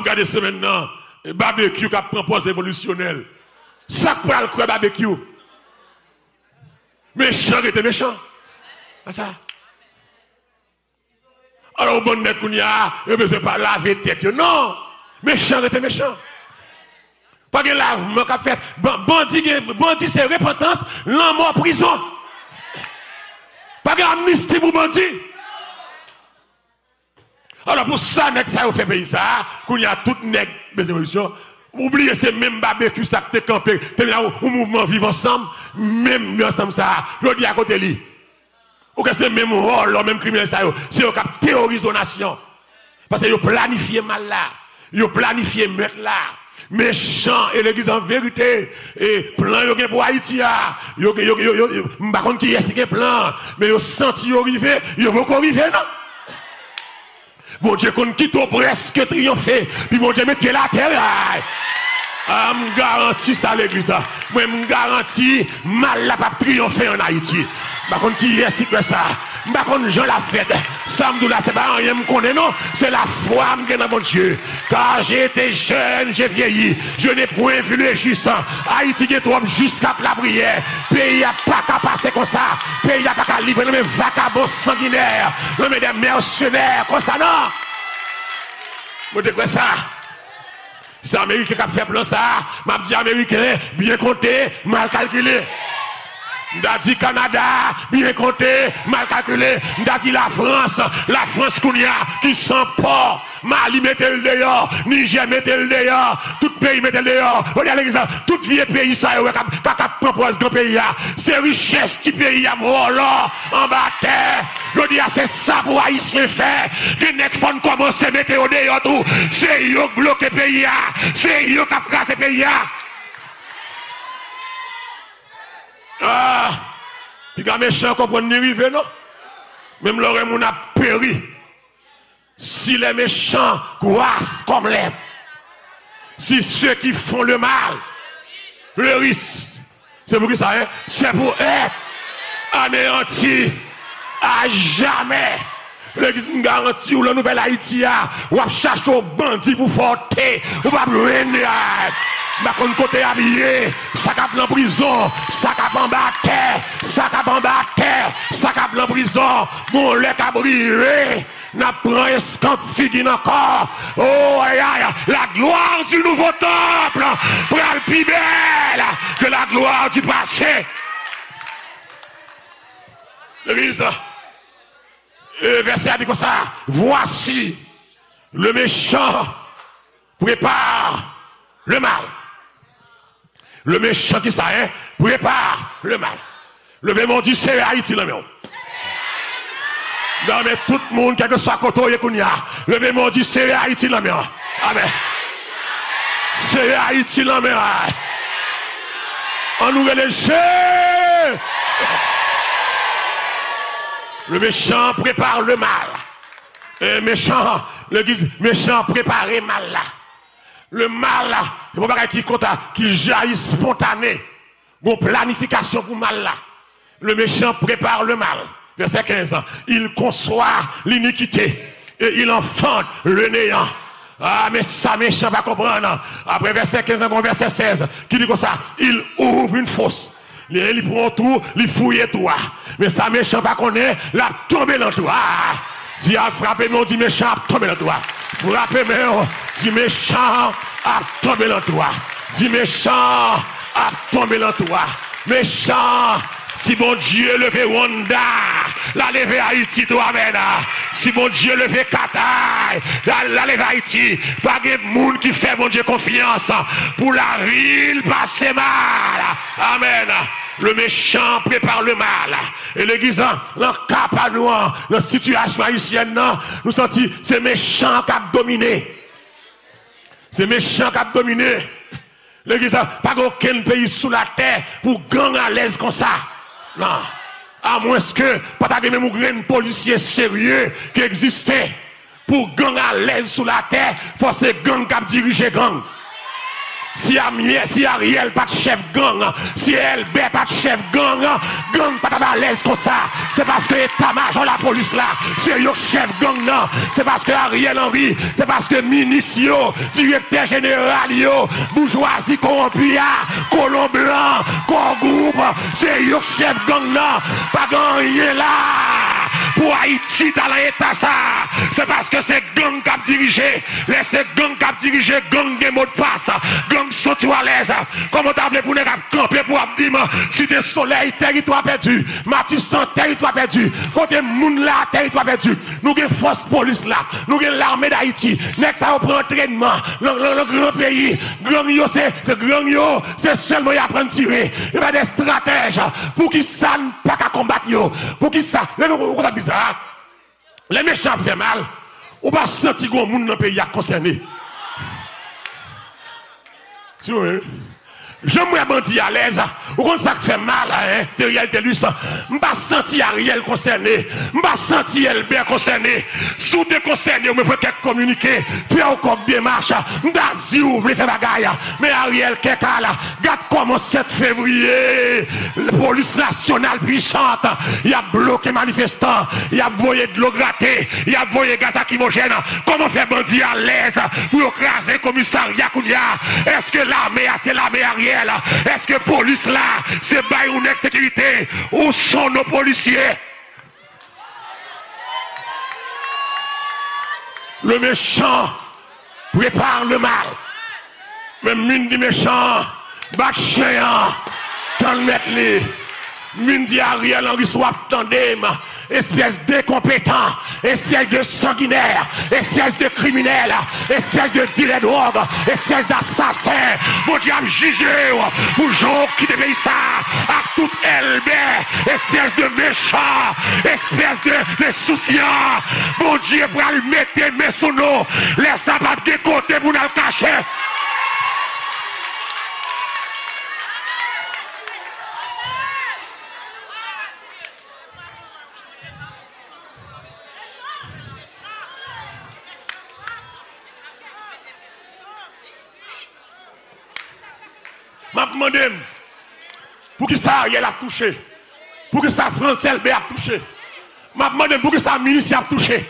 regardez ça maintenant. Barbecue qui propose évolutionnel. Ça quoi le quoi barbecue? Méchant était méchant. C'est ça. Alors, bon, Nekounia, il ne peut pas laver tête. Non, méchant était méchant. Pas de lavement qu'a fait. Bandit, c'est repentance, l'homme en prison. Pas d'amnistie pour bandit. Alors, pour ça, ça fait pays ça, qu'il y a tout nègre des évolutions. Oubliez ces mêmes barbecue, ça qui campé, au mouvement vivre ensemble, même ensemble ça, je dis à côté lui. Ou que c'est même rôle, même criminel ça, c'est eux qui terrorisent la nation. Parce que ils planifié mal là, ils planifié mettre là. Méchant et l'église en vérité et plan yo pour Haïti yo par contre qui est plan mais yo senti yo arrivé yo pas arrivé non. Bon Dieu qu'on quitte presque triompher puis bon Dieu mette la terre. Me garantis ça l'église là. Moi me garantis mal la pas triompher en Haïti. Par contre qui est que ça. Par contre Jean l'a fait. Samedi là c'est pas rien me connaît non, c'est la foi me dans mon Dieu. Car j'ai été jeune, j'ai vieilli, je n'ai point vu le juste. Haïti est trop jusqu'à la prière. Pays a pas qu'à passer comme ça. Pays a pas qu'à livrer les vagabonds sanguinaires, les des mercenaires comme ça non. Vous dites quoi ça? C'est Américain qui a fait plan ça. M'a dit Américain, bien compté, mal calculé. M'a dit Canada, bien compté, mal calculé. M'a dit la France qu'on y a, qui sent pas. Mali mettez le dehors, Niger mettez le dehors, tout pays mettez le dehors. Regardez l'exemple, tout vieux pays ça, qui propose grand pays, c'est richesse du pays à volant, en bas terre. Je dis, c'est ça pour Haïtien faire. Les nègres font commencer à mettre au dehors tout. C'est eux qui bloquent le pays, c'est eux qui cassent le pays. Ah, puis quand méchant comprendre ni rive non. Même l'aurait mon a péri. Si les méchants croissent comme l'herbe, si ceux qui font le mal, le risque, c'est pour qui ça est? C'est pour être anéanti à jamais. L'église nous garantit ou la nouvelle Haïti ou à chercher au bandit pour forter ou pas brûler. Ma kon côté habillé, ça cap en prison, ça cap en terre, ça cap en terre, ça cap en prison, mon lait a brûlé, n'a prend escampe figine encore. Oh aïe aïe, la gloire du nouveau temple, pour le plus belle que la gloire du passé. L'église, verset a dit comme ça, voici le méchant prépare le mal. Le méchant qui ça est, prépare le mal. Le vémon dit c'est Haïti là même. Non mais tout le monde, quel que soit côté qu'on y a, le vémon dit c'est Haïti là même. Amen. C'est Haïti là même. On nous relève. Le méchant prépare le mal. Et méchant, méchant préparer mal là. Le mal là, c'est pas qui jaillit spontané. Bon planification pour mal là. Le méchant prépare le mal. Verset 15. Il conçoit l'iniquité et il enfante le néant. Ah, mais ça méchant va comprendre. Après verset 15, verset 16, qui dit comme ça, il ouvre une fosse. Il prend tout, il fouille tout. Mais ça méchant va connaître, la tombe dans tout. Diable frappé, mais on dit méchant, tombe dans toi. Frappé, mais on dit méchant, a tombé dans toi. Dit méchant, a tombé dans toi. Méchant, si bon Dieu le fait Rwanda, la lever Haïti, toi, amen. Si bon Dieu le fait Qatar, la lever Haïti, pas de monde qui fait bon Dieu confiance pour la ville passer mal. Amen. Le méchant prépare le mal. Et l'église, dans le cap à nous, dans la situation haïtienne, nous sentons c'est méchant qui a dominé. C'est méchant qui a dominé. L'église, pas aucun pays sous la terre pour gagner à l'aise comme ça. Non. À moins que, pas de même un policier sérieux qui existait. Pour gagner à l'aise sous la terre, il faut que gang qui dirige gang. Si Ariel pas de chef gang, si LB pas de chef gang, gang pas à l'aise comme ça, c'est parce que l'état-major la police là, c'est le chef gang là, c'est parce que Ariel Henry, c'est parce que ministre, directeur général, bourgeoisie corrompue, colon blanc, corps groupe, c'est le chef gang là, pas rien là. Pour Haïti dans l'état ça, c'est parce que c'est gang qui a dirigé, laissez gang qui a dirigé, gang des mots de passe, gang sorti à l'aise. Comment t'as appelé pour nous camper pour dire Cité Soleil, territoire perdu, Matisson, territoire perdu, côté moun là, territoire perdu. Nous avons force police là, nous avons l'armée d'Haïti, next ça prend entraînement, le grand pays, grand yo c'est seulement y apprendre à tirer. Il y a des stratèges pour qu'ils ne pas qu'à combattre yo, pour qu'ils ça. Les méchants font mal, ou pas sentir que moun dans le pays concerné. Si vous voulez. J'aimerais bandit à l'aise, ou quand ça fait mal, derrière de lui, je ne pas sentir Ariel concerné, je ne pas sentir LB concerné. Sous des concernés, je peux communiquer, faire encore des démarches, je ne vous voulez faire bagaille. Mais Ariel, Keka là, regarde comment 7 février, la police nationale puissante, il a bloqué manifestants, il a voyé de l'eau grattée, il a voyé gaz lacrymogène. Comment faire bandit à l'aise pour écraser le commissariat Kounia? Est-ce que l'armée, c'est l'armée Ariel? Est-ce que police là, c'est bail ou sécurité? Où sont nos policiers? Le méchant prépare le mal. Même mine du méchant, bat chien, t'en mettre les. Mine dit Ariel Henry soit tandem. Espèce d'incompétent, espèce de sanguinaire, espèce de criminel, espèce de dealer de drogue, espèce d'assassin. Mon Dieu a jugé pour gens qui déveillent ça à toute LB, espèce de méchant, espèce de souciant. Mon Dieu pour lui mettre mes sous nous, laisse ça pas de côté pour nous cacher. Je me demande pour qui ça Ariel a touché, pour que ça France LB a touché. Je me demande pour que ça ministre a touché,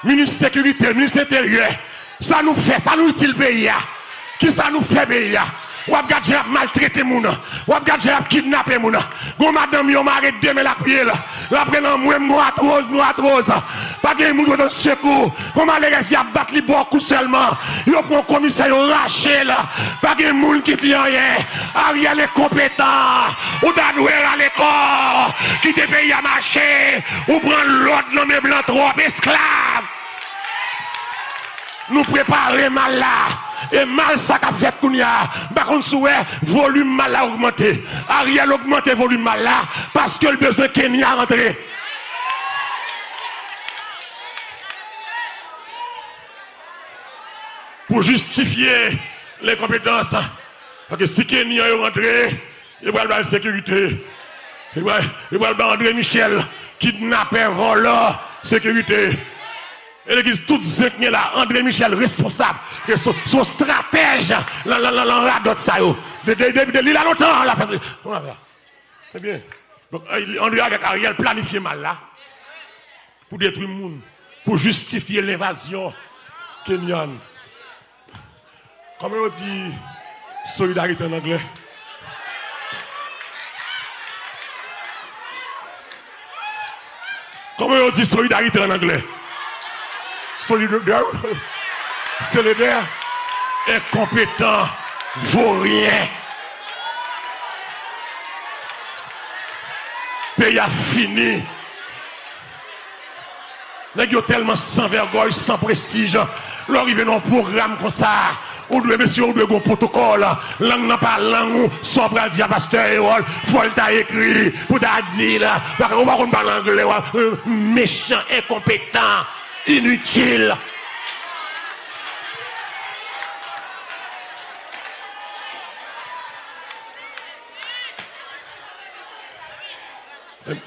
ministre de sécurité, ministre intérieur. Ça nous fait, ça nous utile pays. Qui ça nous fait pays? Ou ap gade j'ai maltraité moun, ou ap gade j'ai kidnappé moun. Gon madame yo m'arrête demain la prière. La prenne moi noir rose. Pas de moun de secours. Comment les gars y a battre li beaucoup seulement. Yo prend commissaire yo raché là. Pas de moun qui dit rien. Ariel est compétent. Ou d'adouer à l'école. Qui te paye à marcher. Ou prend l'autre non mais blanc trop esclave. Nous préparer mal là. Et mal ça qu'a fait Kounia. Par contre, souhait, volume mal a augmenté. Ariel augmenté volume mal là parce que le besoin Kenya a rentré. Pour justifier les compétences. Parce que si Kenya est rentré, il va y avoir la sécurité. Il va y avoir André Michel, kidnappé, voleur, sécurité. Et l'église toute zékne là, André Michel responsable, son stratège, l'enradot ça yo. Il a longtemps la fait. C'est bien. Donc André avec Ariel planifié mal là pour détruire le monde, pour justifier l'invasion kenyane. Comment on dit solidarité en anglais? Comment on dit solidarité en anglais? Solidaire, incompétent, vaut rien. Pays a fini. Les gens tellement sans vergogne, sans prestige. Leur arrive dans un programme comme ça. On doit, monsieur, on doit un protocole. Langue n'a pas langue, soit pour le dire pasteur Hérol, faut le écrit, pour le dire, on va parler anglais, méchant, incompétent. Inutile.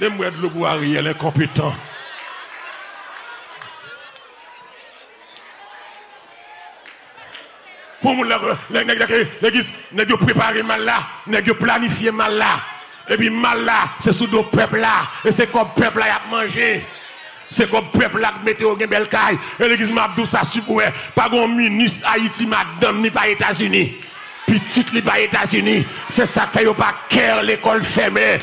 Même de le boire, il est incompétent. Pour l'église, nous avons préparé mal là, nous avons planifié mal là. Et puis mal là, c'est sous le peuple là. Et c'est comme le peuple là a mangé. C'est comme le peuple là qui mette au bel caille. Et l'église m'a dit ça, pas un ministre Haïti, madame, ni pas États-Unis. Petite li pas États-Unis, c'est ça qu'il n'y a pas cœur, l'école fermée,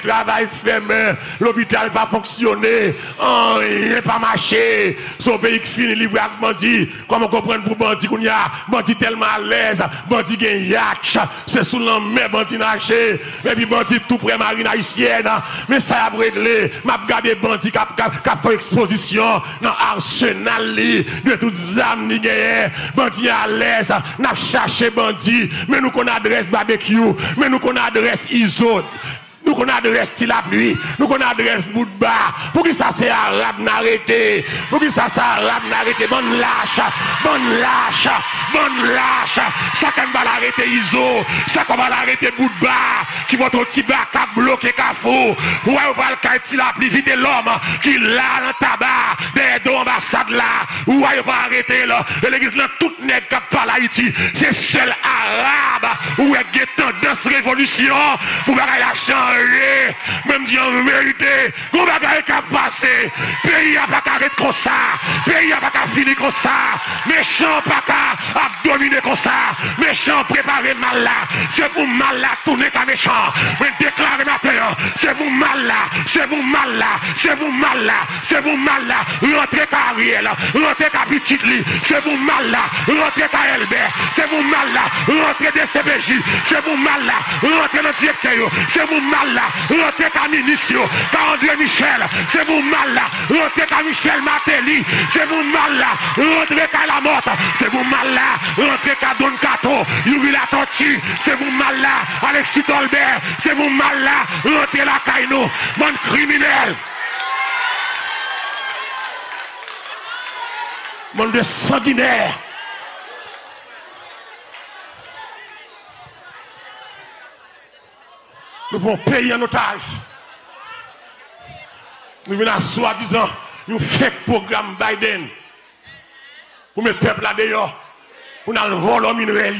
travail fermé, l'hôpital pas fonctionner, rien pas marché, son pays qui finit livré avec bandit, comment comprendre pour bandit qu'on y a, bandit tellement à l'aise, bandit gagne yacht, c'est sous l'emmène bandit nager, et puis bandit tout près marine haïtienne, mais ça a réglé, m'a regardé bandit qui a fait exposition dans l'arsenal de toutes les âmes ni gagne, bandit à l'aise, n'a chercher bandit, mais nous qu'on adresse barbecue, mais nous qu'on adresse ISO, nous qu'on adresse la pluie, nous qu'on adresse bout de bas, pour que ça c'est arabe n'arrêter, pour que ça c'est arabe n'arrêter, bonne lâche, ça qu'on va l'arrêter ISO, ça qu'on va l'arrêter bout de bas, qui va ton petit bas qui a bloqué Cafou, ouais, on va le caïti la pluie, vite l'homme qui l'a dans tabac, des deux ambassades là, ouais, on va arrêter là, et l'église là, toute nègre qui parle Haïti, c'est seul arabe, où il y a tendance révolution, pour la changer. Même si en vérité, on va pas passer. Pays n'a pas arrêter comme ça. Pays n'a pas finir comme ça. Méchant pas qu'à dominer comme ça. Méchant préparer mal là. C'est pour mal là tourner comme méchant. Mais déclarer matin, c'est pour mal là. C'est pour mal là. C'est pour mal là. C'est pour mal là. Rentrer carrière, rentrer capitite li. C'est pour mal là. Rentrer Albert. C'est pour mal là. Rentrer DCPJ. C'est pour mal là. Rentrer dans le directeur. C'est pour mal là, rentrer qu'à Minicio, qu'à André Michel, c'est pour mal là, rentrer qu'à Michel Martelly, c'est pour mal là, rentrer qu'à la morte, c'est pour mal là, rentrer qu'à Don Cato, Yuri la Tortue, c'est pour mal là, Alexis Tolbert, c'est pour mal là, rentrer la Kaino, mon criminel. Mon de sanguinaire. Nous pouvons payer en otage. Nous venons à soi-disant, nous faisons programme Biden pour mettre le peuple là dehors, pour nous voler le minerai.